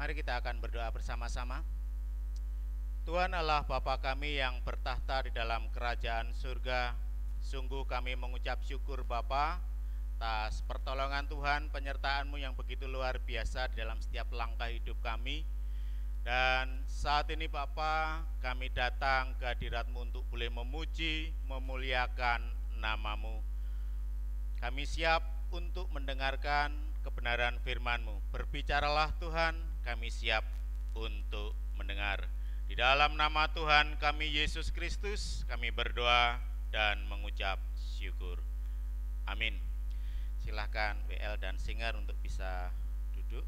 Mari kita akan berdoa bersama-sama. Tuhan Allah Bapa kami yang bertahta di dalam kerajaan surga, sungguh kami mengucap syukur Bapa atas pertolongan Tuhan, penyertaan-Mu yang begitu luar biasa di dalam setiap langkah hidup kami. Dan saat ini Bapa, kami datang ke hadirat-Mu untuk boleh memuji, memuliakan nama-Mu. Kami siap untuk mendengarkan kebenaran firman-Mu. Berbicaralah Tuhan, kami siap untuk mendengar. Di dalam nama Tuhan kami Yesus Kristus, kami berdoa dan mengucap syukur. Amin. Silahkan WL dan Singer untuk bisa duduk.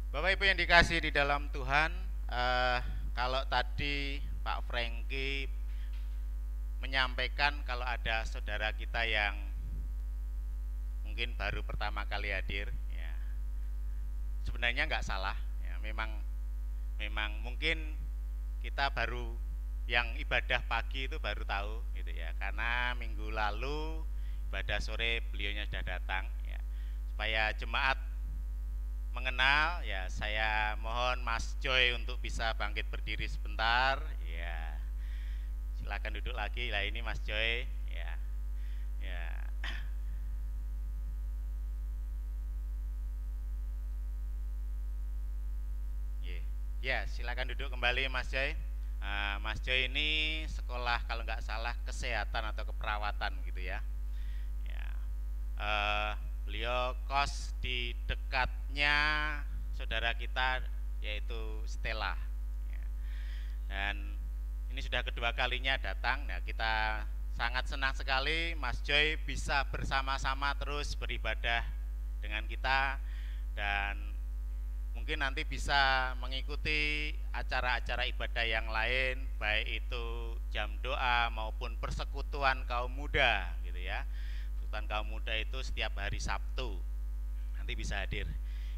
Bapak Ibu yang dikasihi di dalam Tuhan, kalau tadi Pak Franky menyampaikan kalau ada saudara kita yang mungkin baru pertama kali hadir, ya, sebenarnya nggak salah, ya, memang mungkin kita baru yang ibadah pagi itu baru tahu, gitu ya, karena minggu lalu ibadah sore beliaunya sudah datang, ya, supaya jemaat mengenal, ya, saya mohon Mas Joy untuk bisa bangkit berdiri sebentar, ya. Silakan duduk lagi. Lah ini Mas Joy, ya. Ya. Ya, silakan duduk kembali Mas Joy. Mas Joy ini sekolah kalau nggak salah kesehatan atau keperawatan gitu ya. Ya. Beliau kos di dekatnya saudara kita yaitu Stella. Ya. Dan ini sudah kedua kalinya datang. Nah, kita sangat senang sekali Mas Joy bisa bersama-sama terus beribadah dengan kita, dan mungkin nanti bisa mengikuti acara-acara ibadah yang lain, baik itu jam doa maupun persekutuan kaum muda gitu ya. Persekutuan kaum muda itu setiap hari Sabtu. Nanti bisa hadir.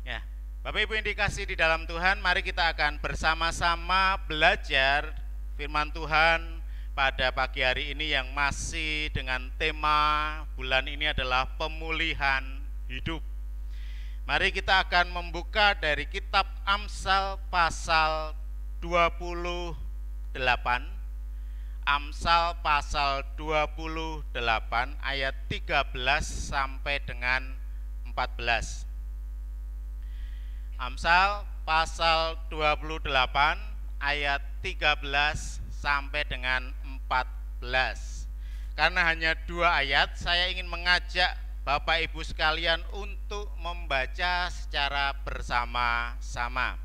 Ya, Bapak Ibu yang dikasihi di dalam Tuhan, mari kita akan bersama-sama belajar firman Tuhan pada pagi hari ini yang masih dengan tema bulan ini adalah pemulihan hidup. Mari kita akan membuka dari kitab Amsal pasal 28. Amsal pasal 28 ayat 13 sampai dengan 14. Amsal pasal 28 ayat 13 sampai dengan 14. Karena hanya 2 ayat, saya ingin mengajak Bapak Ibu sekalian untuk membaca secara bersama-sama.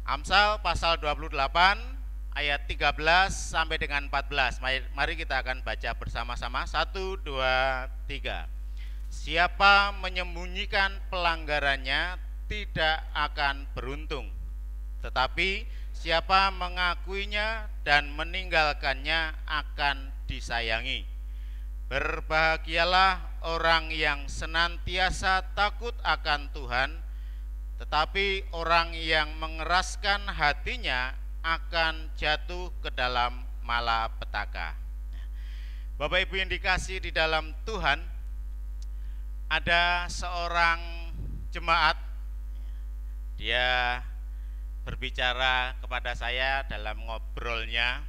Amsal pasal 28 ayat 13 sampai dengan 14. Mari kita akan baca bersama-sama. 1, 2, 3. Siapa menyembunyikan pelanggarannya tidak akan beruntung, tetapi siapa mengakuinya dan meninggalkannya akan disayangi. Berbahagialah orang yang senantiasa takut akan Tuhan, tetapi orang yang mengeraskan hatinya akan jatuh ke dalam malapetaka. Bapak Ibu yang dikasihi di dalam Tuhan, ada seorang jemaat, dia berbicara kepada saya dalam ngobrolnya.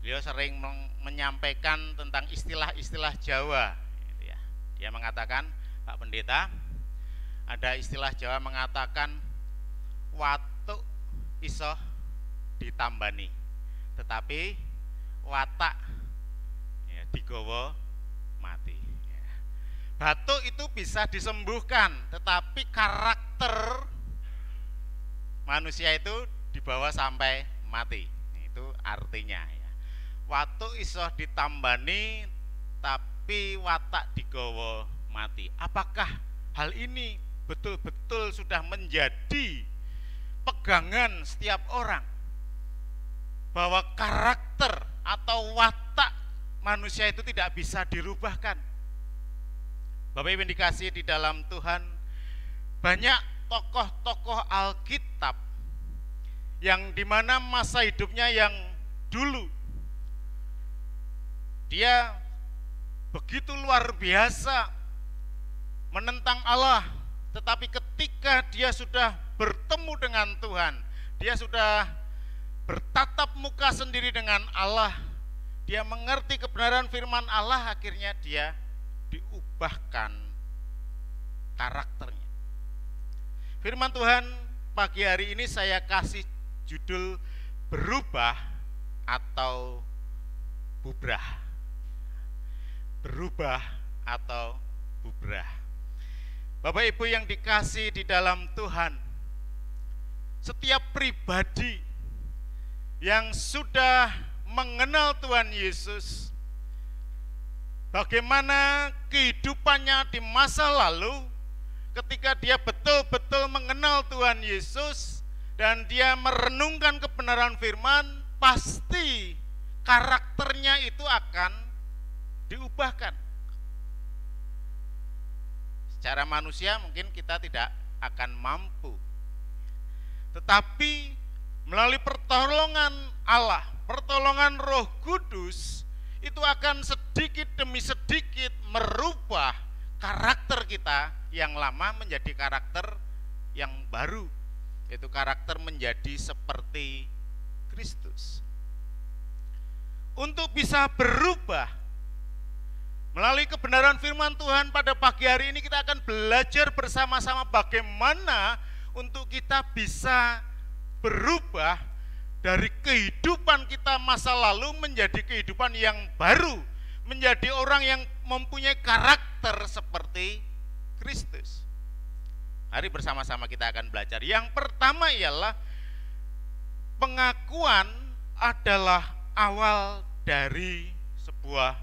Beliau sering menyampaikan tentang istilah-istilah Jawa, gitu ya. Dia mengatakan, Pak Pendeta, ada istilah Jawa mengatakan watuk iso ditambani, tetapi watak ya, digowo mati. Ya. Batuk itu bisa disembuhkan, tetapi karakter manusia itu dibawa sampai mati. Itu artinya ya. Watuk iso ditambani tapi watak digowo mati. Apakah hal ini betul-betul sudah menjadi pegangan setiap orang, bahwa karakter atau watak manusia itu tidak bisa dirubahkan? Bapak Ibu yang dikasihi di dalam Tuhan, banyak tokoh-tokoh Alkitab yang dimana masa hidupnya yang dulu. Dia begitu luar biasa menentang Allah, tetapi ketika dia sudah bertemu dengan Tuhan, dia sudah bertatap muka sendiri dengan Allah, dia mengerti kebenaran firman Allah, akhirnya dia diubahkan karakternya. Firman Tuhan pagi hari ini saya kasih judul berubah atau bubrah. Berubah atau bubrah. Bapak Ibu yang dikasih di dalam Tuhan, setiap pribadi yang sudah mengenal Tuhan Yesus, bagaimana kehidupannya di masa lalu ketika dia betul-betul mengenal Tuhan Yesus dan dia merenungkan kebenaran firman, pasti karakternya itu akan diubahkan. Secara manusia mungkin kita tidak akan mampu, tetapi melalui pertolongan Allah, pertolongan Roh Kudus, itu akan sedikit demi sedikit merubah karakter kita yang lama menjadi karakter yang baru, yaitu karakter menjadi seperti Kristus. Untuk bisa berubah melalui kebenaran firman Tuhan pada pagi hari ini, kita akan belajar bersama-sama bagaimana untuk kita bisa berubah dari kehidupan kita masa lalu menjadi kehidupan yang baru, menjadi orang yang mempunyai karakter seperti Kristus. Mari bersama-sama kita akan belajar. Yang pertama ialah pengakuan adalah awal dari sebuah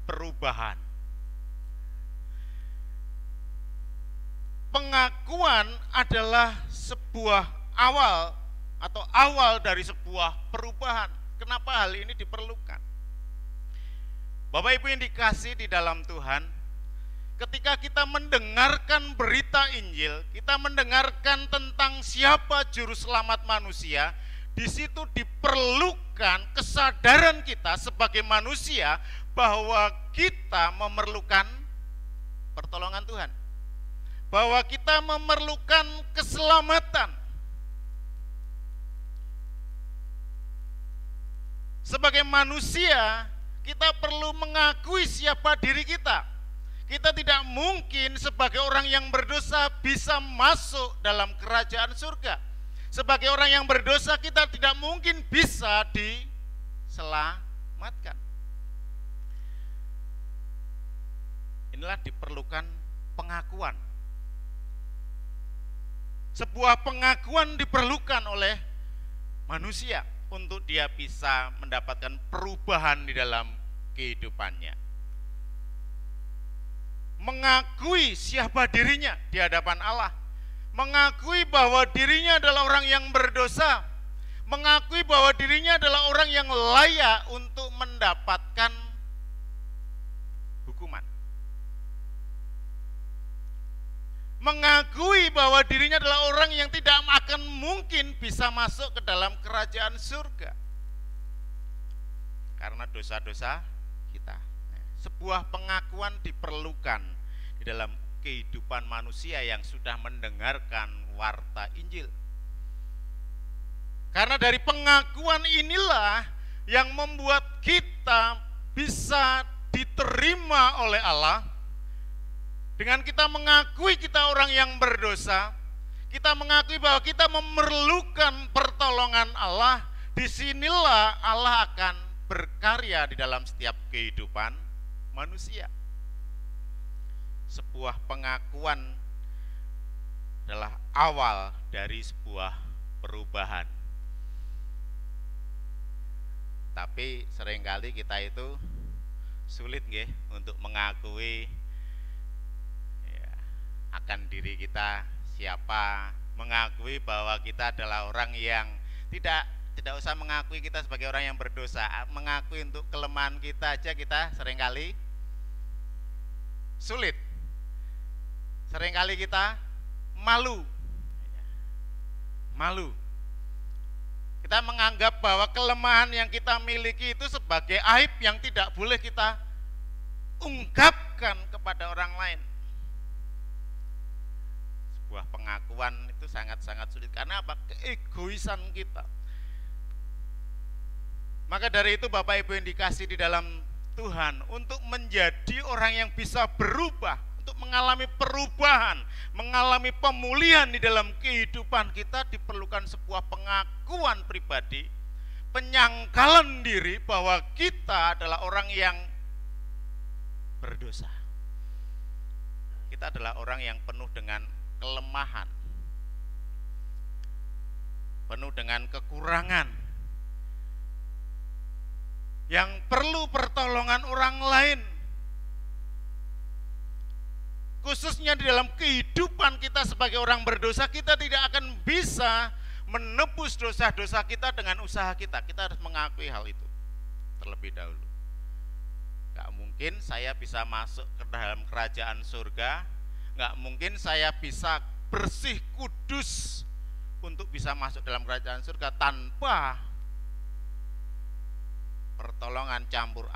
perubahan. Pengakuan adalah sebuah awal atau awal dari sebuah perubahan. Kenapa hal ini diperlukan? Bapak Ibu yang dikasih di dalam Tuhan, ketika kita mendengarkan berita Injil, kita mendengarkan tentang siapa juru selamat manusia, di situ diperlukan kesadaran kita sebagai manusia bahwa kita memerlukan pertolongan Tuhan, bahwa kita memerlukan keselamatan. Sebagai manusia, kita perlu mengakui siapa diri kita. Kita tidak mungkin sebagai orang yang berdosa bisa masuk dalam kerajaan surga. Sebagai orang yang berdosa, kita tidak mungkin bisa diselamatkan. Inilah diperlukan pengakuan. Sebuah pengakuan diperlukan oleh manusia untuk dia bisa mendapatkan perubahan di dalam kehidupannya. Mengakui siapa dirinya di hadapan Allah, mengakui bahwa dirinya adalah orang yang berdosa, mengakui bahwa dirinya adalah orang yang layak untuk mendapatkan hukuman. Mengakui bahwa dirinya adalah orang yang tidak akan mungkin bisa masuk ke dalam kerajaan surga karena dosa-dosa kita. Sebuah pengakuan diperlukan di dalam kehidupan manusia yang sudah mendengarkan warta Injil. Karena dari pengakuan inilah yang membuat kita bisa diterima oleh Allah. Dengan kita mengakui kita orang yang berdosa, kita mengakui bahwa kita memerlukan pertolongan Allah, disinilah Allah akan berkarya di dalam setiap kehidupan manusia. Sebuah pengakuan adalah awal dari sebuah perubahan. Tapi seringkali kita itu sulit nggih untuk mengakui akan diri kita siapa, mengakui bahwa kita adalah orang yang tidak usah mengakui kita sebagai orang yang berdosa, mengakui untuk kelemahan kita aja kita seringkali sulit. Seringkali kita malu. Kita menganggap bahwa kelemahan yang kita miliki itu sebagai aib yang tidak boleh kita ungkapkan kepada orang lain. Sebuah pengakuan itu sangat-sangat sulit. Karena apa? Keegoisan kita. Maka dari itu Bapak Ibu yang dikasih di dalam Tuhan, untuk menjadi orang yang bisa berubah, untuk mengalami perubahan, mengalami pemulihan di dalam kehidupan kita, diperlukan sebuah pengakuan pribadi, penyangkalan diri bahwa kita adalah orang yang berdosa. Kita adalah orang yang penuh dengan kelemahan, penuh dengan kekurangan, yang perlu pertolongan orang lain. Khususnya di dalam kehidupan kita sebagai orang berdosa, kita tidak akan bisa menebus dosa-dosa kita dengan usaha kita. Kita harus mengakui hal itu terlebih dahulu. Gak mungkin saya bisa masuk ke dalam kerajaan surga, gak mungkin saya bisa bersih kudus untuk bisa masuk dalam kerajaan surga tanpa pertolongan campur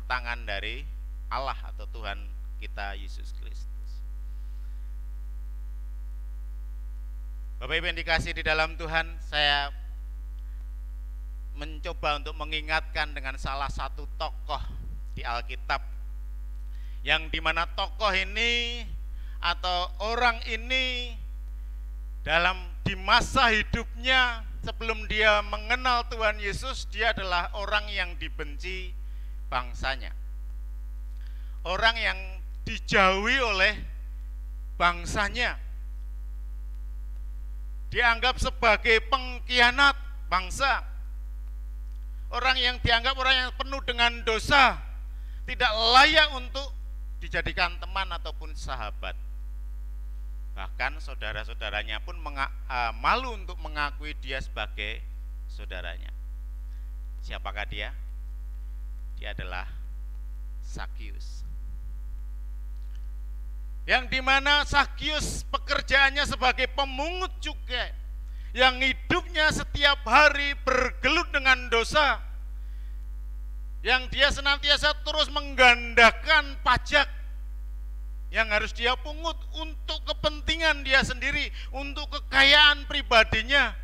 tangan dari Allah atau Tuhan kita Yesus Kristus. Bapak Ibu yang dikasih di dalam Tuhan, saya mencoba untuk mengingatkan dengan salah satu tokoh di Alkitab, yang dimana tokoh ini atau orang ini di masa hidupnya sebelum dia mengenal Tuhan Yesus, dia adalah orang yang dibenci bangsanya, orang yang dijauhi oleh bangsanya, dianggap sebagai pengkhianat bangsa, orang yang dianggap orang yang penuh dengan dosa, tidak layak untuk dijadikan teman ataupun sahabat. Bahkan saudara-saudaranya pun malu untuk mengakui dia sebagai saudaranya. Siapakah dia? Dia adalah Sakius. Yang dimana Sakius pekerjaannya sebagai pemungut cukai, yang hidupnya setiap hari bergelut dengan dosa, yang dia senantiasa terus menggandakan pajak yang harus dia pungut untuk kepentingan dia sendiri, untuk kekayaan pribadinya.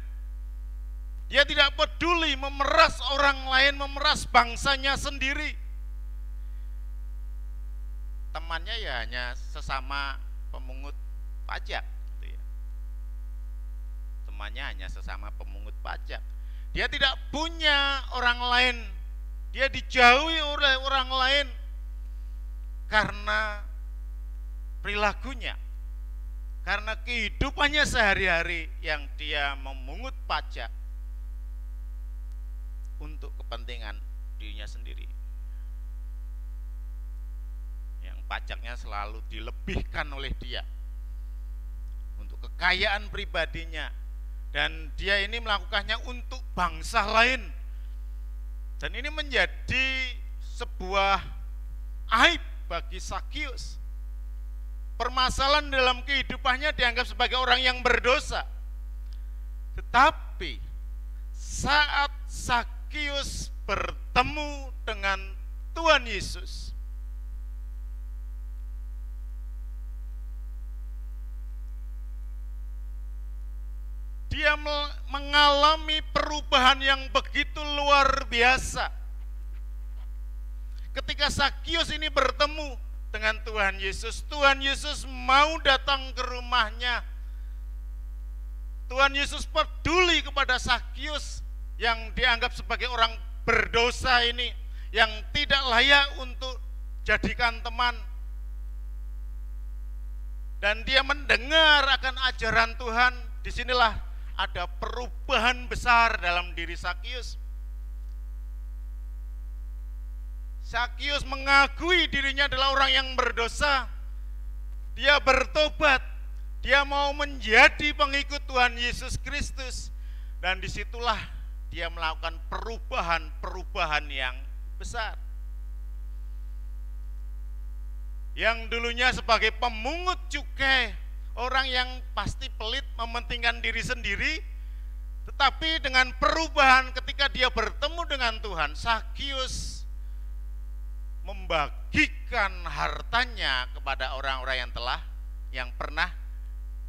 Dia tidak peduli memeras orang lain, memeras bangsanya sendiri. Temannya ya hanya sesama pemungut pajak, gitu ya. Temannya hanya sesama pemungut pajak. Dia tidak punya orang lain, dia dijauhi oleh orang lain karena perilakunya, karena kehidupannya sehari-hari yang dia memungut pajak untuk kepentingan dirinya sendiri. Pajaknya selalu dilebihkan oleh dia untuk kekayaan pribadinya, dan dia ini melakukannya untuk bangsa lain, dan ini menjadi sebuah aib bagi Sakius. Permasalahan dalam kehidupannya dianggap sebagai orang yang berdosa. Tetapi saat Sakius bertemu dengan Tuhan Yesus, dia mengalami perubahan yang begitu luar biasa. Ketika Sakius ini bertemu dengan Tuhan Yesus mau datang ke rumahnya. Tuhan Yesus peduli kepada Sakius yang dianggap sebagai orang berdosa ini, yang tidak layak untuk jadikan teman. Dan dia mendengar akan ajaran Tuhan. Disinilah ada perubahan besar dalam diri Sakius. Sakius mengakui dirinya adalah orang yang berdosa. Dia bertobat. Dia mau menjadi pengikut Tuhan Yesus Kristus. Dan disitulah dia melakukan perubahan-perubahan yang besar. Yang dulunya sebagai pemungut cukai, orang yang pasti pelit, mementingkan diri sendiri, Tetapi dengan perubahan ketika dia bertemu dengan Tuhan, Sakius membagikan hartanya kepada orang-orang yang pernah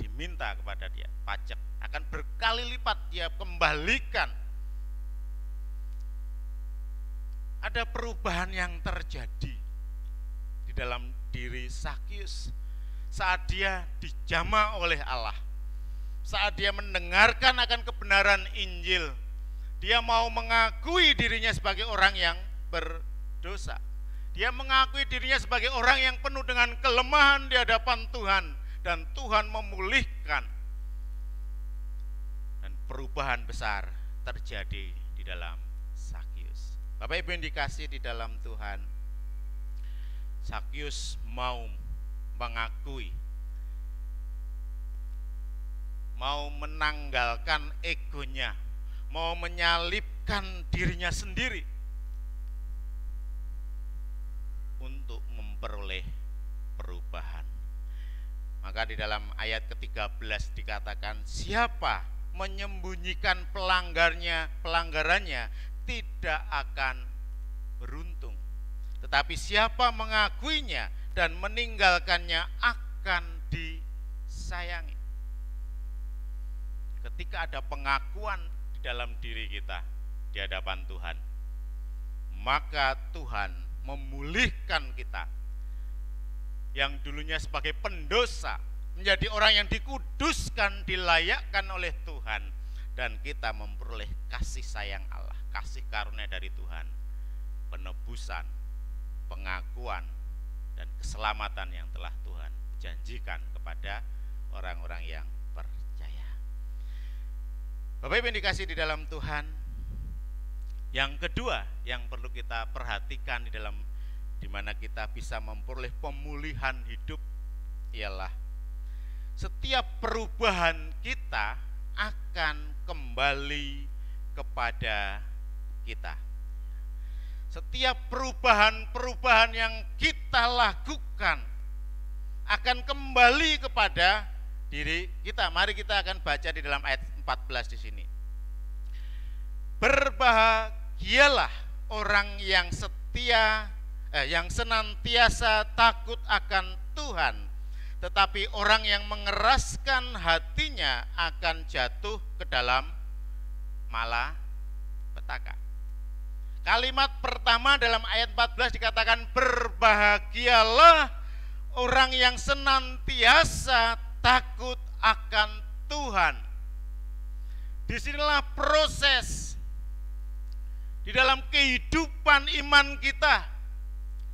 diminta kepada dia pajak, akan berkali lipat dia kembalikan. Ada perubahan yang terjadi di dalam diri Sakius saat dia dijamah oleh Allah, saat dia mendengarkan akan kebenaran Injil. Dia mau mengakui dirinya sebagai orang yang berdosa. Dia mengakui dirinya sebagai orang yang penuh dengan kelemahan di hadapan Tuhan, dan Tuhan memulihkan. Dan perubahan besar terjadi di dalam Sakius. Bapak Ibu yang dikasihi di dalam Tuhan, Sakius mau mengakui, mau menanggalkan egonya, mau menyalibkan dirinya sendiri untuk memperoleh perubahan. Maka di dalam ayat ke-13 dikatakan, siapa menyembunyikan pelanggarannya tidak akan beruntung, tetapi siapa mengakuinya dan meninggalkannya akan disayangi. Ketika ada pengakuan di dalam diri kita di hadapan Tuhan, maka Tuhan memulihkan kita yang dulunya sebagai pendosa menjadi orang yang dikuduskan, dilayakkan oleh Tuhan, dan kita memperoleh kasih sayang Allah, kasih karunia dari Tuhan, penebusan, pengakuan, dan keselamatan yang telah Tuhan janjikan kepada orang-orang yang percaya. Bapak Ibu yang dikasihi di dalam Tuhan, yang kedua yang perlu kita perhatikan di mana kita bisa memperoleh pemulihan hidup ialah setiap perubahan kita akan kembali kepada kita. Setiap perubahan yang kita lakukan akan kembali kepada diri kita. Mari kita akan baca di dalam ayat 14 di sini. Berbahagialah orang yang yang senantiasa takut akan Tuhan, tetapi orang yang mengeraskan hatinya akan jatuh ke dalam malapetaka. Kalimat pertama dalam ayat 14 dikatakan berbahagialah orang yang senantiasa takut akan Tuhan. Disinilah proses di dalam kehidupan iman kita.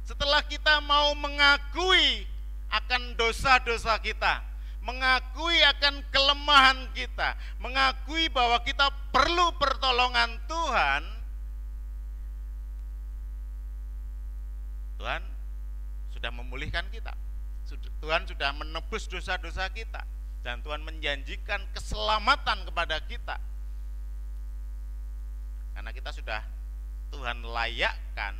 Setelah kita mau mengakui akan dosa-dosa kita, mengakui akan kelemahan kita, mengakui bahwa kita perlu pertolongan Tuhan, Tuhan sudah memulihkan kita. Tuhan sudah menebus dosa-dosa kita, dan Tuhan menjanjikan keselamatan kepada kita. Karena kita sudah Tuhan layakkan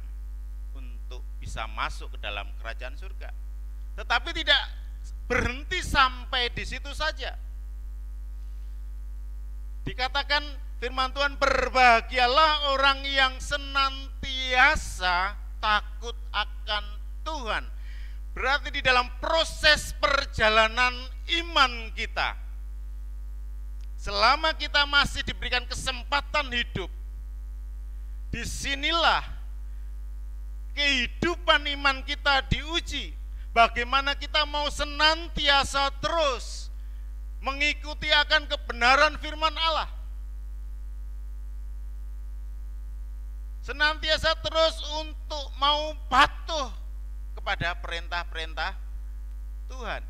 untuk bisa masuk ke dalam kerajaan surga. Tetapi tidak berhenti sampai di situ saja. Dikatakan firman Tuhan, berbahagialah orang yang senantiasa takut akan Tuhan. Berarti di dalam proses perjalanan iman kita, selama kita masih diberikan kesempatan hidup, disinilah kehidupan iman kita diuji. Bagaimana kita mau senantiasa terus mengikuti akan kebenaran firman Allah, senantiasa terus untuk mau patuh kepada perintah-perintah Tuhan.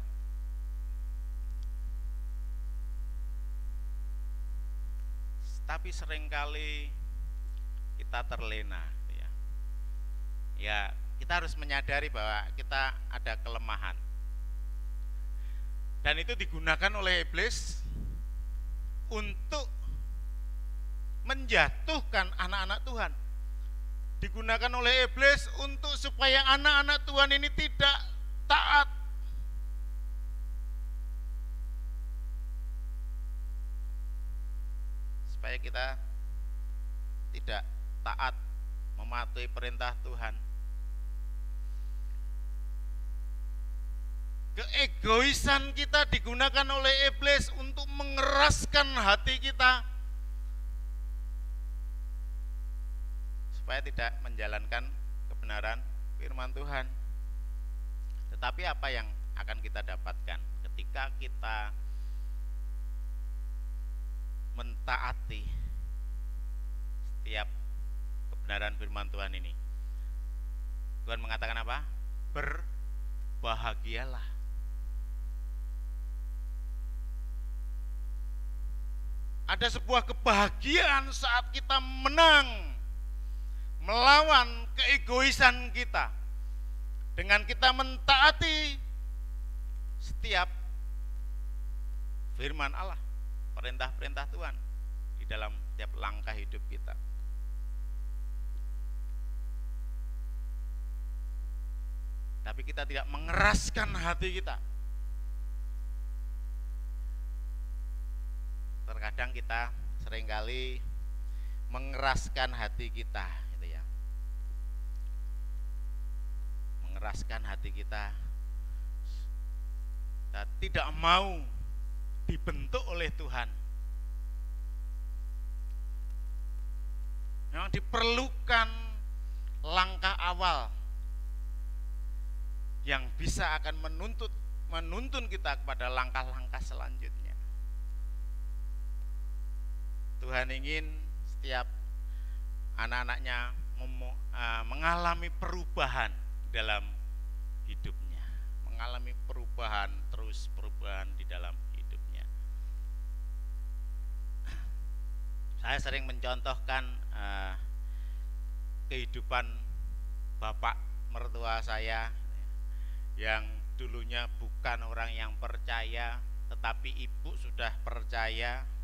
Tapi seringkali kita terlena, ya kita harus menyadari bahwa kita ada kelemahan, dan itu digunakan oleh iblis untuk menjatuhkan anak-anak Tuhan. Digunakan oleh iblis untuk supaya anak-anak Tuhan ini tidak taat. supaya kita tidak taat mematuhi perintah Tuhan. Keegoisan kita digunakan oleh iblis untuk mengeraskan hati kita supaya tidak menjalankan kebenaran firman Tuhan. Tetapi apa yang akan kita dapatkan ketika kita mentaati setiap kebenaran firman Tuhan ini? Tuhan mengatakan apa? Berbahagialah. Ada sebuah kebahagiaan saat kita menang melawan keegoisan kita dengan kita mentaati setiap firman Allah, perintah-perintah Tuhan di dalam setiap langkah hidup kita. Tapi kita tidak mengeraskan hati kita. Terkadang kita seringkali mengeraskan hati kita, gitu ya. Mengeraskan hati kita tidak mau dibentuk oleh Tuhan. Memang diperlukan langkah awal yang bisa akan menuntun kita kepada langkah-langkah selanjutnya. Tuhan ingin setiap anak-anaknya mengalami perubahan dalam hidupnya, mengalami perubahan, terus perubahan di dalam hidupnya. Saya sering mencontohkan kehidupan bapak mertua saya yang dulunya bukan orang yang percaya, tetapi ibu sudah percaya.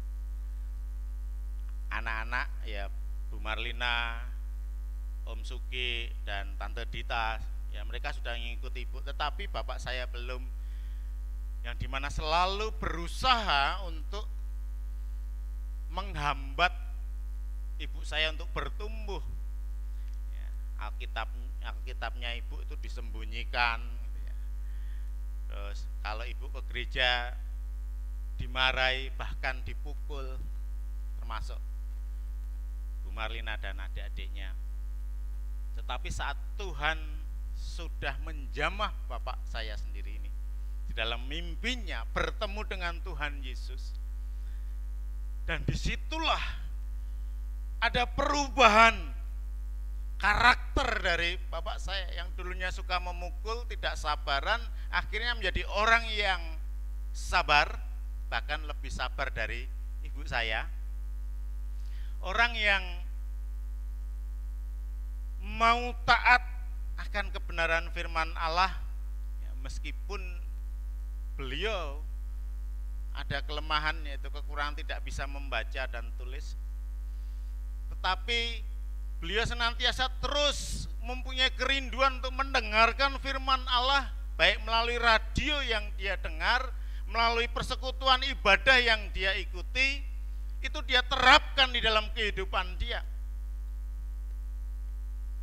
Anak-anak ya Bu Marlina, Om Suki dan Tante Dita, ya mereka sudah mengikuti ibu, tetapi bapak saya belum, yang dimana selalu berusaha untuk menghambat ibu saya untuk bertumbuh. Ya, Alkitabnya ibu itu disembunyikan. Gitu ya. Terus kalau ibu ke gereja dimarahi, bahkan dipukul, termasuk Marlina dan adik-adiknya. Tetapi saat Tuhan sudah menjamah bapak saya sendiri ini, di dalam mimpinya bertemu dengan Tuhan Yesus, dan disitulah ada perubahan karakter dari bapak saya yang dulunya suka memukul, tidak sabaran, akhirnya menjadi orang yang sabar, bahkan lebih sabar dari ibu saya. Orang yang mau taat akan kebenaran firman Allah, ya, meskipun beliau ada kelemahan, yaitu kekurangan tidak bisa membaca dan tulis, tetapi beliau senantiasa terus mempunyai kerinduan untuk mendengarkan firman Allah, baik melalui radio yang dia dengar, melalui persekutuan ibadah yang dia ikuti, itu dia terapkan di dalam kehidupan dia.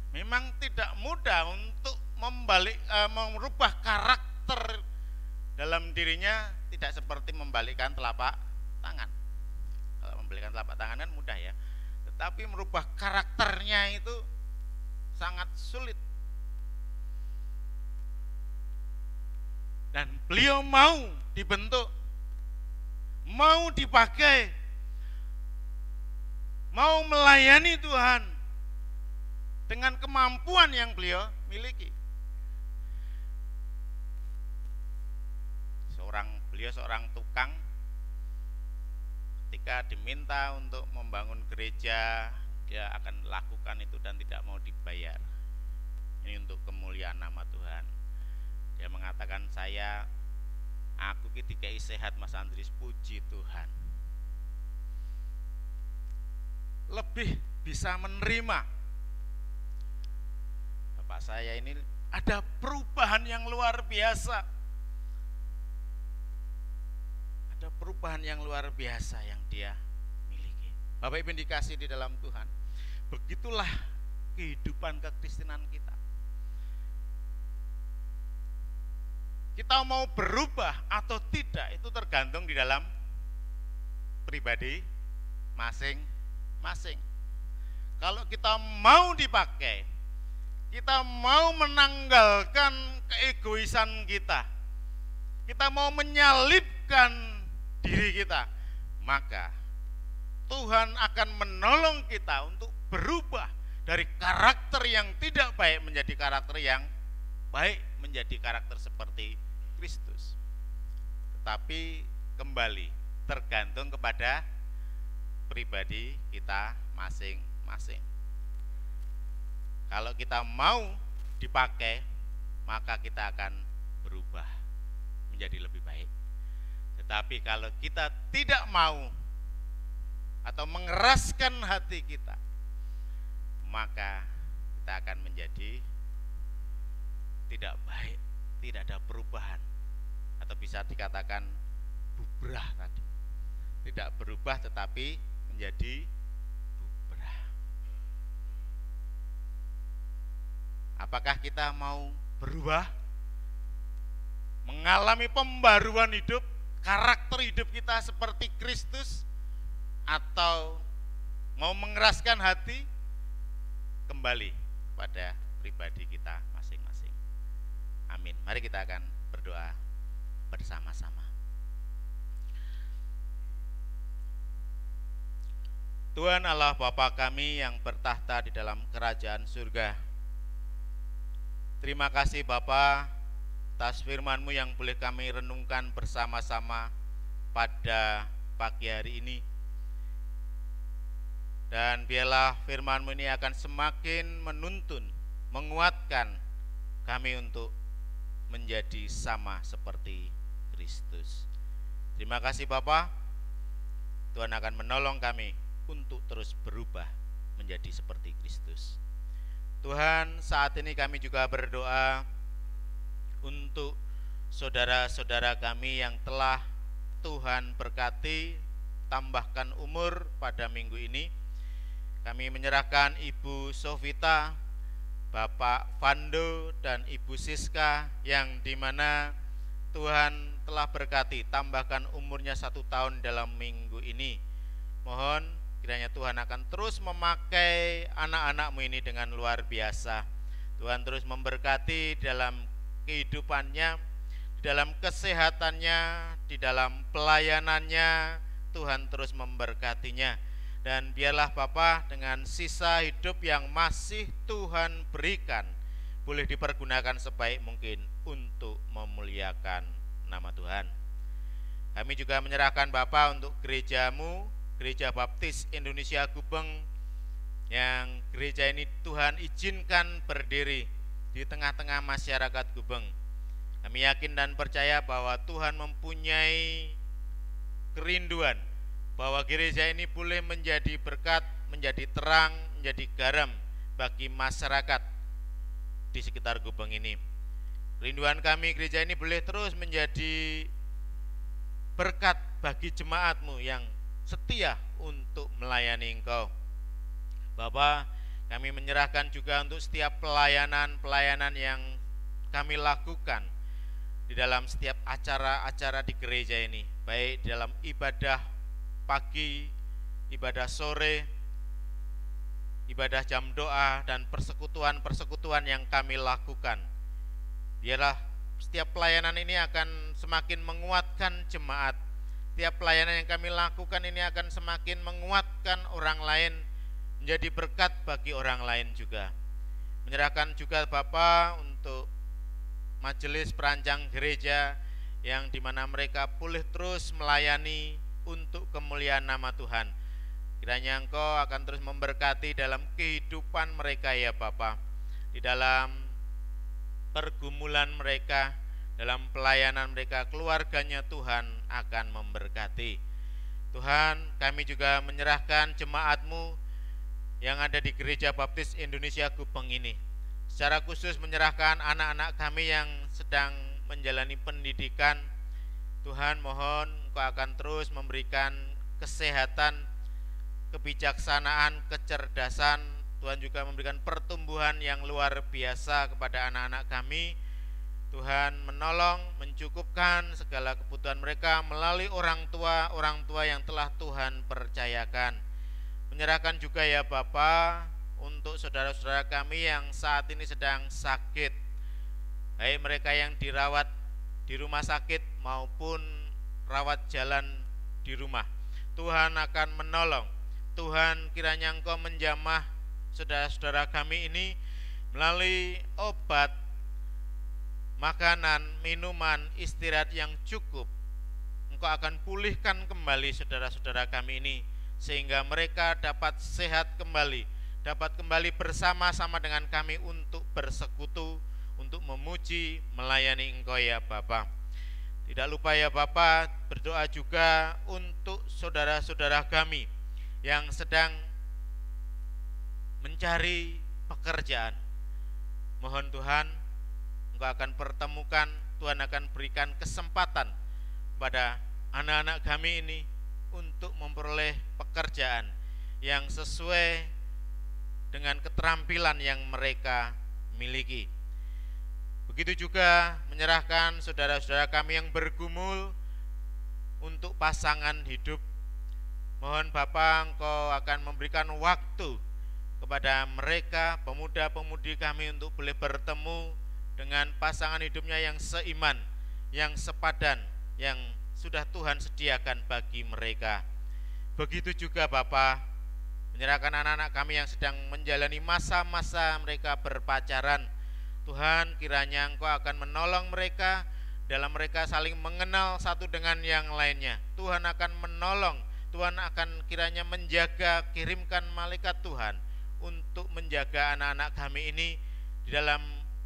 Memang tidak mudah untuk merubah karakter dalam dirinya, tidak seperti membalikkan telapak tangan. Kalau membalikkan telapak tangan kan mudah ya, tetapi merubah karakternya itu sangat sulit. Dan beliau mau dibentuk, mau dipakai, mau melayani Tuhan dengan kemampuan yang beliau miliki. Beliau seorang tukang, ketika diminta untuk membangun gereja, dia akan lakukan itu dan tidak mau dibayar. Ini untuk kemuliaan nama Tuhan. Dia mengatakan, aku dikai sehat Mas Andris, puji Tuhan. Lebih bisa menerima. Bapak saya ini ada perubahan yang luar biasa. Ada perubahan yang luar biasa yang dia miliki. Bapak Ibu dikasih di dalam Tuhan, begitulah kehidupan kekristenan kita. Kita mau berubah atau tidak itu tergantung di dalam pribadi masing-masing. Kalau kita mau dipakai, kita mau menanggalkan keegoisan kita mau menyalibkan diri kita, maka Tuhan akan menolong kita untuk berubah dari karakter yang tidak baik menjadi karakter yang baik, menjadi karakter seperti Kristus. Tetapi kembali tergantung kepada pribadi kita masing-masing. Kalau kita mau dipakai, maka kita akan berubah menjadi lebih baik. Tetapi kalau kita tidak mau atau mengeraskan hati kita, maka kita akan menjadi tidak baik, tidak ada perubahan, atau bisa dikatakan bubrah tadi. Tidak berubah tetapi menjadi bubrah. Apakah kita mau berubah? Mengalami pembaruan hidup, karakter hidup kita seperti Kristus, atau mau mengeraskan hati? Kembali pada pribadi kita masing-masing. Amin. Mari kita akan berdoa bersama-sama. Tuhan Allah Bapa kami yang bertahta di dalam kerajaan surga, terima kasih Bapa atas firman-Mu yang boleh kami renungkan bersama-sama pada pagi hari ini. Dan biarlah firman-Mu ini akan semakin menuntun, menguatkan kami untuk menjadi sama seperti Kristus. Terima kasih Bapa. Tuhan akan menolong kami untuk terus berubah menjadi seperti Kristus. Tuhan, saat ini kami juga berdoa untuk saudara-saudara kami yang telah Tuhan berkati, tambahkan umur pada minggu ini. Kami menyerahkan Ibu Sofita, Bapak Vando, dan Ibu Siska yang dimana Tuhan telah berkati, tambahkan umurnya 1 tahun dalam minggu ini. Mohon kiranya Tuhan akan terus memakai anak-anak-Mu ini dengan luar biasa. Tuhan terus memberkati dalam kehidupannya, di dalam kesehatannya, di dalam pelayanannya. Tuhan terus memberkatinya. Dan biarlah Bapa dengan sisa hidup yang masih Tuhan berikan, boleh dipergunakan sebaik mungkin untuk memuliakan nama Tuhan. Kami juga menyerahkan Bapa untuk gereja-Mu, Gereja Baptis Indonesia Gubeng, yang gereja ini Tuhan izinkan berdiri di tengah-tengah masyarakat Gubeng. Kami yakin dan percaya bahwa Tuhan mempunyai kerinduan bahwa gereja ini boleh menjadi berkat, menjadi terang, menjadi garam bagi masyarakat di sekitar Gubeng ini. Kerinduan kami gereja ini boleh terus menjadi berkat bagi jemaat-Mu yang setia untuk melayani Engkau. Bapa, kami menyerahkan juga untuk setiap pelayanan yang kami lakukan di dalam setiap acara-acara di gereja ini, baik di dalam ibadah pagi, ibadah sore, ibadah jam doa, dan persekutuan-persekutuan yang kami lakukan. Biarlah setiap pelayanan ini akan semakin menguatkan jemaat. Setiap pelayanan yang kami lakukan ini akan semakin menguatkan orang lain, menjadi berkat bagi orang lain juga. Menyerahkan juga Bapa untuk majelis perancang gereja yang dimana mereka boleh terus melayani untuk kemuliaan nama Tuhan. Kiranya Engkau akan terus memberkati dalam kehidupan mereka ya Bapa, di dalam pergumulan mereka, dalam pelayanan mereka, keluarganya Tuhan akan memberkati. Tuhan, kami juga menyerahkan jemaat-Mu yang ada di Gereja Baptis Indonesia Gubeng ini. Secara khusus menyerahkan anak-anak kami yang sedang menjalani pendidikan. Tuhan, mohon Engkau akan terus memberikan kesehatan, kebijaksanaan, kecerdasan. Tuhan juga memberikan pertumbuhan yang luar biasa kepada anak-anak kami. Tuhan menolong, mencukupkan segala kebutuhan mereka melalui orang tua yang telah Tuhan percayakan. Menyerahkan juga ya Bapa untuk saudara-saudara kami yang saat ini sedang sakit, baik mereka yang dirawat di rumah sakit maupun rawat jalan di rumah. Tuhan akan menolong. Tuhan, kiranya Engkau menjamah saudara-saudara kami ini melalui obat, makanan, minuman, istirahat yang cukup. Engkau akan pulihkan kembali saudara-saudara kami ini, sehingga mereka dapat sehat kembali, dapat kembali bersama-sama dengan kami untuk bersekutu, untuk memuji, melayani Engkau ya Bapa. Tidak lupa ya Bapa, berdoa juga untuk saudara-saudara kami yang sedang mencari pekerjaan. Mohon Tuhan, Engkau akan pertemukan, Tuhan akan berikan kesempatan pada anak-anak kami ini untuk memperoleh pekerjaan yang sesuai dengan keterampilan yang mereka miliki. Begitu juga menyerahkan saudara-saudara kami yang bergumul untuk pasangan hidup. Mohon Bapa, Engkau akan memberikan waktu kepada mereka, pemuda-pemudi kami, untuk boleh bertemu dengan pasangan hidupnya yang seiman, yang sepadan, yang sudah Tuhan sediakan bagi mereka. Begitu juga Bapa, menyerahkan anak-anak kami yang sedang menjalani masa-masa mereka berpacaran. Tuhan, kiranya Engkau akan menolong mereka dalam mereka saling mengenal satu dengan yang lainnya. Tuhan akan menolong, Tuhan akan kiranya menjaga, kirimkan malaikat Tuhan untuk menjaga anak-anak kami ini di dalam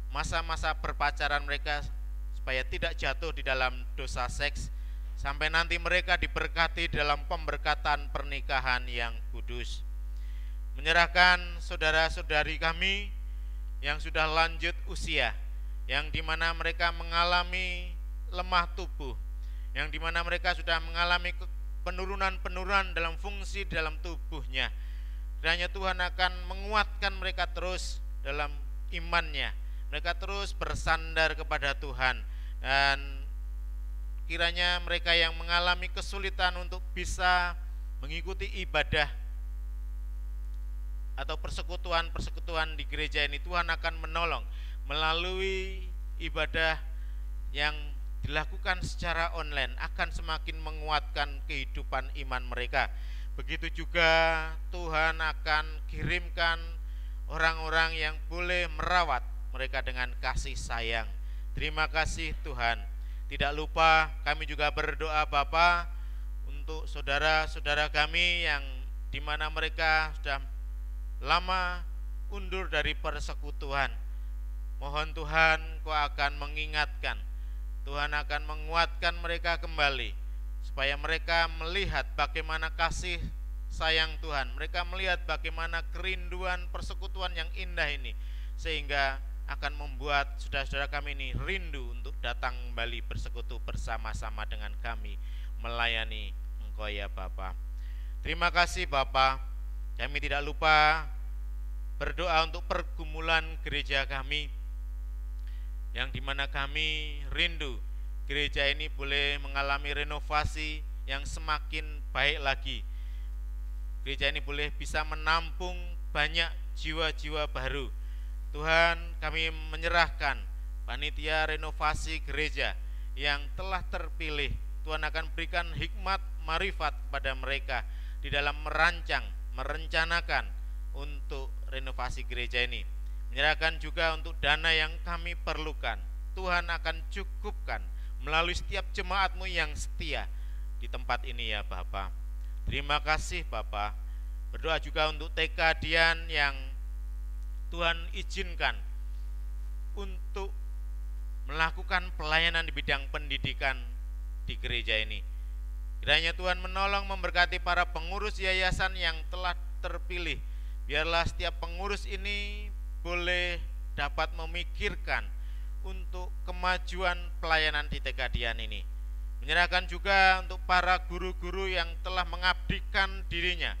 masa-masa berpacaran mereka, supaya tidak jatuh di dalam dosa seks, sampai nanti mereka diberkati dalam pemberkatan pernikahan yang kudus. Menyerahkan saudara-saudari kami yang sudah lanjut usia, yang dimana mereka mengalami lemah tubuh, yang dimana mereka sudah mengalami penurunan-penurunan dalam fungsi dalam tubuhnya. Kiranya Tuhan akan menguatkan mereka terus dalam imannya, mereka terus bersandar kepada Tuhan, dan kiranya mereka yang mengalami kesulitan untuk bisa mengikuti ibadah atau persekutuan-persekutuan di gereja ini, Tuhan akan menolong melalui ibadah yang dilakukan secara online, akan semakin menguatkan kehidupan iman mereka. Begitu juga Tuhan akan kirimkan orang-orang yang boleh merawat mereka dengan kasih sayang. Terima kasih Tuhan. Tidak lupa kami juga berdoa Bapa untuk saudara-saudara kami yang dimana mereka sudah lama undur dari persekutuan. Mohon Tuhan, Kau akan mengingatkan, Tuhan akan menguatkan mereka kembali, supaya mereka melihat bagaimana kasih sayang Tuhan, mereka melihat bagaimana kerinduan persekutuan yang indah ini, sehingga akan membuat saudara-saudara kami ini rindu untuk datang kembali bersekutu bersama-sama dengan kami, melayani Engkau ya Bapa. Terima kasih Bapa. Kami tidak lupa berdoa untuk pergumulan gereja kami, yang dimana kami rindu gereja ini boleh mengalami renovasi yang semakin baik lagi. Gereja ini boleh bisa menampung banyak jiwa-jiwa baru. Tuhan, kami menyerahkan panitia renovasi gereja yang telah terpilih. Tuhan akan berikan hikmat marifat kepada mereka di dalam merancang, merencanakan untuk renovasi gereja ini. Menyerahkan juga untuk dana yang kami perlukan. Tuhan akan cukupkan melalui setiap jemaat-Mu yang setia di tempat ini ya Bapa. Terima kasih Bapa. Berdoa juga untuk TK Dian yang Tuhan izinkan untuk melakukan pelayanan di bidang pendidikan di gereja ini. Kiranya Tuhan menolong memberkati para pengurus yayasan yang telah terpilih. Biarlah setiap pengurus ini boleh dapat memikirkan untuk kemajuan pelayanan di TK Dian ini. Menyerahkan juga untuk para guru-guru yang telah mengabdikan dirinya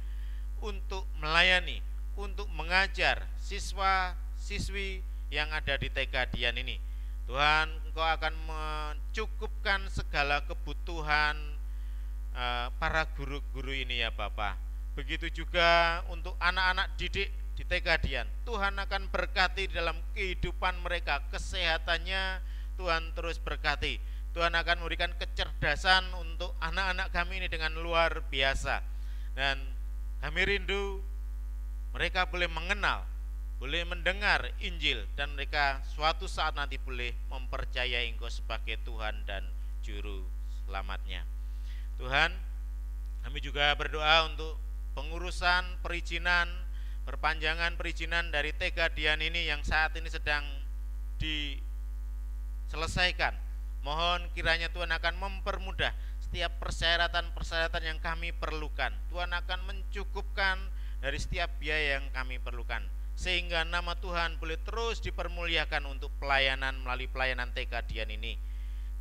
untuk melayani, untuk mengajar siswa-siswi yang ada di TK Dian ini. Tuhan, Engkau akan mencukupkan segala kebutuhan para guru-guru ini ya Bapak. Begitu juga untuk anak-anak didik di TK Dian. Tuhan akan berkati dalam kehidupan mereka, kesehatannya Tuhan terus berkati. Tuhan akan memberikan kecerdasan untuk anak-anak kami ini dengan luar biasa. Dan kami rindu mereka boleh mengenal, boleh mendengar Injil, dan mereka suatu saat nanti boleh mempercayai Engkau sebagai Tuhan dan Juru Selamatnya. Tuhan, kami juga berdoa untuk pengurusan perizinan, perpanjangan perizinan dari TK Dian ini yang saat ini sedang diselesaikan. Mohon kiranya Tuhan akan mempermudah setiap persyaratan-persyaratan yang kami perlukan. Tuhan akan mencukupkan dari setiap biaya yang kami perlukan, sehingga nama Tuhan boleh terus dipermuliakan untuk pelayanan melalui pelayanan TK Dian ini.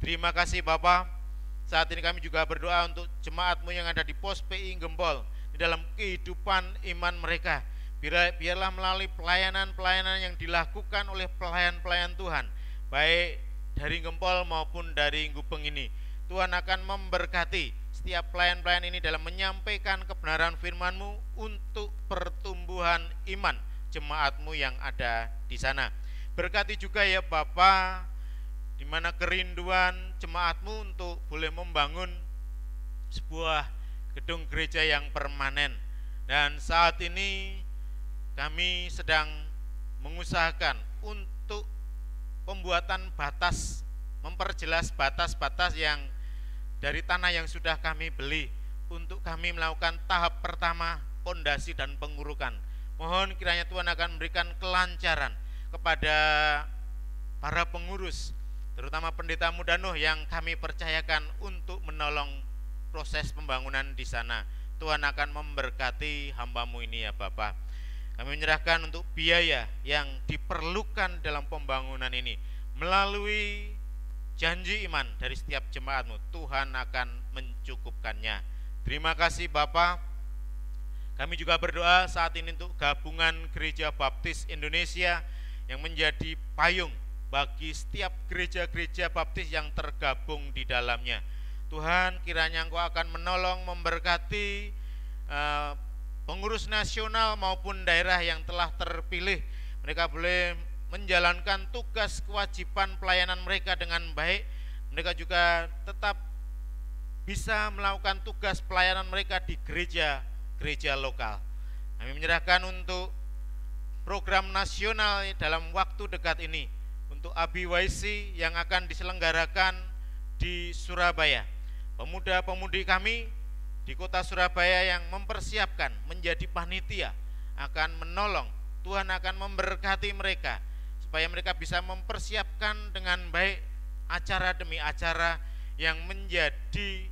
Terima kasih Bapak. Saat ini kami juga berdoa untuk jemaat-Mu yang ada di Pos PI Gempol, di dalam kehidupan iman mereka. Biarlah melalui pelayanan-pelayanan yang dilakukan oleh pelayan-pelayan Tuhan, baik dari Gempol maupun dari Gubeng ini, Tuhan akan memberkati setiap pelayan-pelayan ini dalam menyampaikan kebenaran firman-Mu untuk pertumbuhan iman jemaat-Mu yang ada di sana. Berkati juga ya Bapa, di mana kerinduan jemaat-Mu untuk boleh membangun sebuah gedung gereja yang permanen. Dan saat ini kami sedang mengusahakan untuk pembuatan batas, memperjelas batas-batas yang dari tanah yang sudah kami beli, untuk kami melakukan tahap pertama pondasi dan pengurukan. Mohon kiranya Tuhan akan memberikan kelancaran kepada para pengurus, terutama Pendeta Muda Nuh yang kami percayakan untuk menolong proses pembangunan di sana. Tuhan akan memberkati hamba-Mu ini ya Bapak. Kami menyerahkan untuk biaya yang diperlukan dalam pembangunan ini melalui janji iman dari setiap jemaat-Mu. Tuhan akan mencukupkannya. Terima kasih Bapak. Kami juga berdoa saat ini untuk gabungan Gereja Baptis Indonesia yang menjadi payung bagi setiap gereja-gereja baptis yang tergabung di dalamnya. Tuhan, kiranya Engkau akan menolong, memberkati pengurus nasional maupun daerah yang telah terpilih. Mereka boleh menjalankan tugas kewajiban pelayanan mereka dengan baik. Mereka juga tetap bisa melakukan tugas pelayanan mereka di gereja lokal. Kami menyerahkan untuk program nasional dalam waktu dekat ini, untuk ABYC yang akan diselenggarakan di Surabaya. Pemuda-pemudi kami di kota Surabaya yang mempersiapkan menjadi panitia akan menolong. Tuhan akan memberkati mereka supaya mereka bisa mempersiapkan dengan baik acara demi acara yang menjadi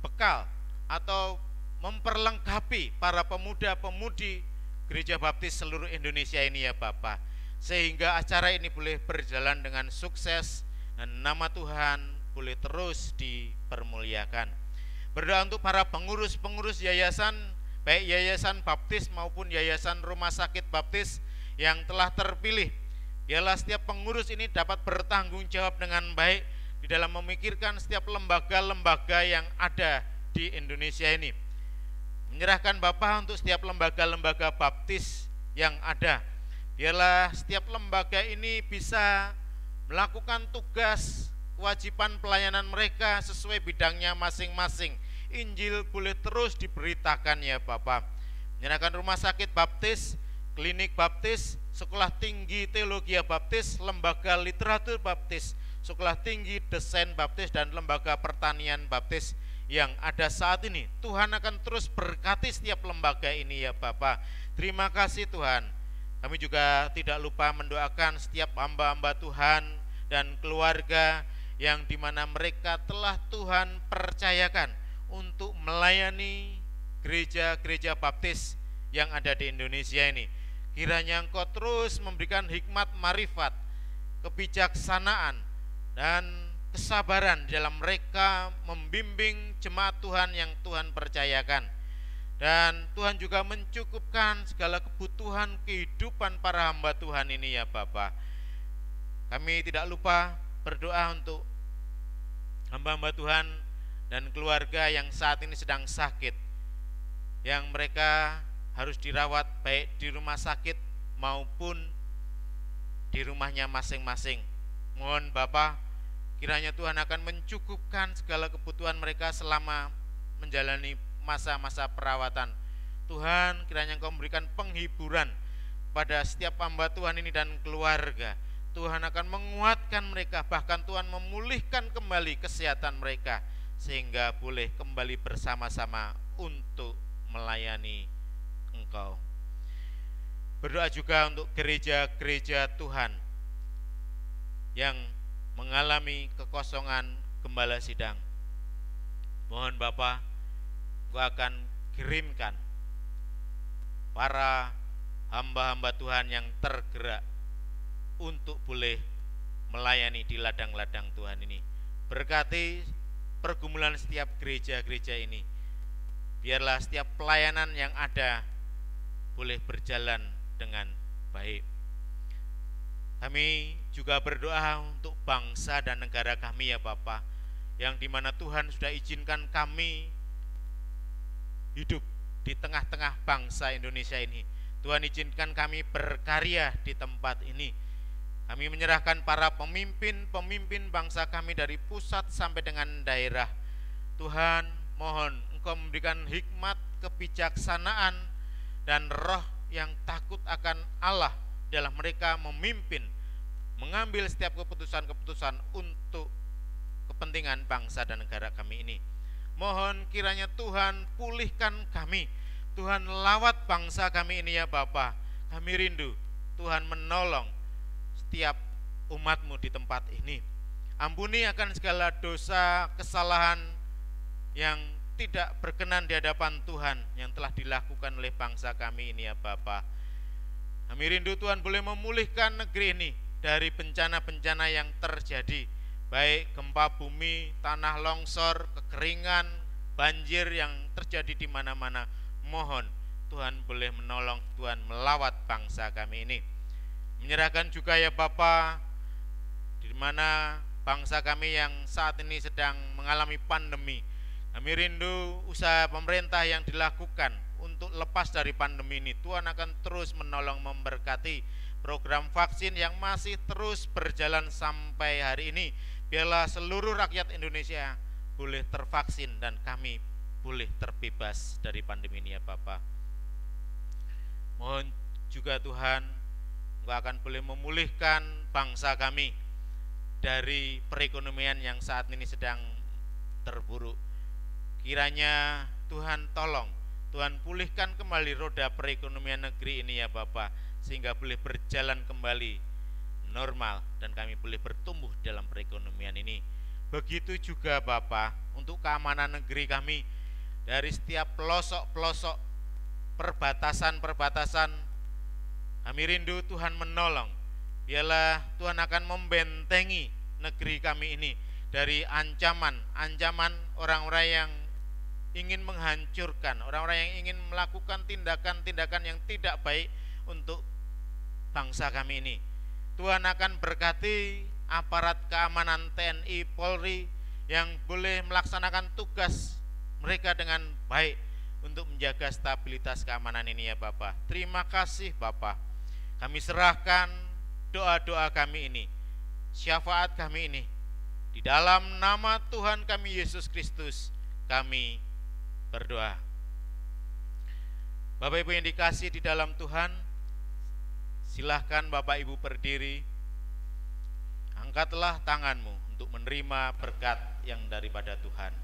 bekal atau memperlengkapi para pemuda-pemudi Gereja Baptis seluruh Indonesia ini ya Bapak, sehingga acara ini boleh berjalan dengan sukses dan nama Tuhan boleh terus dipermuliakan. Berdoa untuk para pengurus-pengurus yayasan, baik yayasan baptis maupun yayasan rumah sakit baptis yang telah terpilih. Biarlah setiap pengurus ini dapat bertanggung jawab dengan baik di dalam memikirkan setiap lembaga-lembaga yang ada di Indonesia ini. Menyerahkan Bapak untuk setiap lembaga-lembaga baptis yang ada. Biarlah setiap lembaga ini bisa melakukan tugas kewajiban pelayanan mereka sesuai bidangnya masing-masing. Injil boleh terus diberitakan ya Bapak. Menyerahkan rumah sakit baptis, klinik baptis, sekolah tinggi teologi baptis, lembaga literatur baptis, sekolah tinggi desain baptis, dan lembaga pertanian baptis yang ada saat ini. Tuhan akan terus berkati setiap lembaga ini ya Bapak. Terima kasih Tuhan. Kami juga tidak lupa mendoakan setiap hamba-hamba Tuhan dan keluarga yang dimana mereka telah Tuhan percayakan untuk melayani gereja-gereja baptis yang ada di Indonesia ini. Kiranya Engkau terus memberikan hikmat marifat, kebijaksanaan, dan kesabaran dalam mereka membimbing jemaat Tuhan yang Tuhan percayakan. Dan Tuhan juga mencukupkan segala kebutuhan kehidupan para hamba Tuhan ini ya Bapa. Kami tidak lupa berdoa untuk hamba-hamba Tuhan dan keluarga yang saat ini sedang sakit, yang mereka harus dirawat baik di rumah sakit maupun di rumahnya masing-masing. Mohon Bapa, kiranya Tuhan akan mencukupkan segala kebutuhan mereka selama menjalani masa-masa perawatan. Tuhan, kiranya Engkau memberikan penghiburan pada setiap hamba Tuhan ini dan keluarga. Tuhan akan menguatkan mereka, bahkan Tuhan memulihkan kembali kesehatan mereka, sehingga boleh kembali bersama-sama untuk melayani Engkau. Berdoa juga untuk gereja-gereja Tuhan yang mengalami kekosongan gembala sidang. Mohon Bapa, Engkau akan kirimkan para hamba-hamba Tuhan yang tergerak untuk boleh melayani di ladang-ladang Tuhan ini. Berkati pergumulan setiap gereja-gereja ini. Biarlah setiap pelayanan yang ada boleh berjalan dengan baik. Kami juga berdoa untuk bangsa dan negara kami ya Bapa, yang dimana Tuhan sudah izinkan kami hidup di tengah-tengah bangsa Indonesia ini. Tuhan izinkan kami berkarya di tempat ini. Kami menyerahkan para pemimpin bangsa kami dari pusat sampai dengan daerah. Tuhan, mohon Engkau memberikan hikmat, kebijaksanaan, dan roh yang takut akan Allah dalam mereka memimpin, mengambil setiap keputusan-keputusan untuk kepentingan bangsa dan negara kami ini. Mohon kiranya Tuhan pulihkan kami, Tuhan lawat bangsa kami ini ya Bapa. Kami rindu Tuhan menolong setiap umat-Mu di tempat ini. Ampuni akan segala dosa, kesalahan yang tidak berkenan di hadapan Tuhan yang telah dilakukan oleh bangsa kami ini ya Bapa. Kami rindu Tuhan boleh memulihkan negeri ini dari bencana-bencana yang terjadi, baik gempa bumi, tanah longsor, kekeringan, banjir yang terjadi di mana-mana. Mohon Tuhan boleh menolong, Tuhan melawat bangsa kami ini. Menyerahkan juga ya Bapa, di mana bangsa kami yang saat ini sedang mengalami pandemi. Kami rindu usaha pemerintah yang dilakukan untuk lepas dari pandemi ini. Tuhan akan terus menolong, memberkati program vaksin yang masih terus berjalan sampai hari ini. Biarlah seluruh rakyat Indonesia boleh tervaksin dan kami boleh terbebas dari pandemi ini ya Bapa. Mohon juga Tuhan, Engkau akan boleh memulihkan bangsa kami dari perekonomian yang saat ini sedang terpuruk. Kiranya Tuhan tolong, Tuhan pulihkan kembali roda perekonomian negeri ini ya Bapa, sehingga boleh berjalan kembali normal dan kami boleh bertumbuh dalam perekonomian ini. Begitu juga Bapa untuk keamanan negeri kami, dari setiap pelosok-pelosok, perbatasan-perbatasan, kami rindu Tuhan menolong. Biarlah Tuhan akan membentengi negeri kami ini dari ancaman orang-orang yang ingin menghancurkan, orang-orang yang ingin melakukan tindakan-tindakan yang tidak baik untuk bangsa kami ini. Tuhan akan berkati aparat keamanan TNI, Polri yang boleh melaksanakan tugas mereka dengan baik untuk menjaga stabilitas keamanan ini ya Bapa. Terima kasih Bapa. Kami serahkan doa-doa kami ini, syafaat kami ini, di dalam nama Tuhan kami Yesus Kristus kami berdoa. Bapak Ibu yang dikasihi di dalam Tuhan, silahkan Bapak Ibu berdiri. Angkatlah tanganmu untuk menerima berkat yang daripada Tuhan.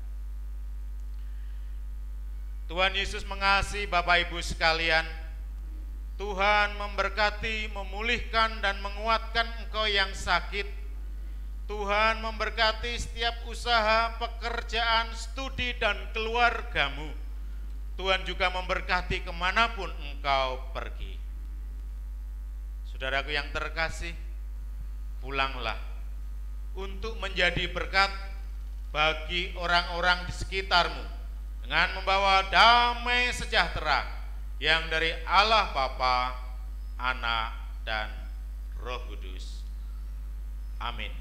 Tuhan Yesus mengasihi Bapak Ibu sekalian. Tuhan memberkati, memulihkan dan menguatkan engkau yang sakit. Tuhan memberkati setiap usaha, pekerjaan, studi dan keluargamu. Tuhan juga memberkati kemanapun engkau pergi. Saudaraku yang terkasih, pulanglah untuk menjadi berkat bagi orang-orang di sekitarmu dengan membawa damai sejahtera yang dari Allah Bapa, Anak, dan Roh Kudus. Amin.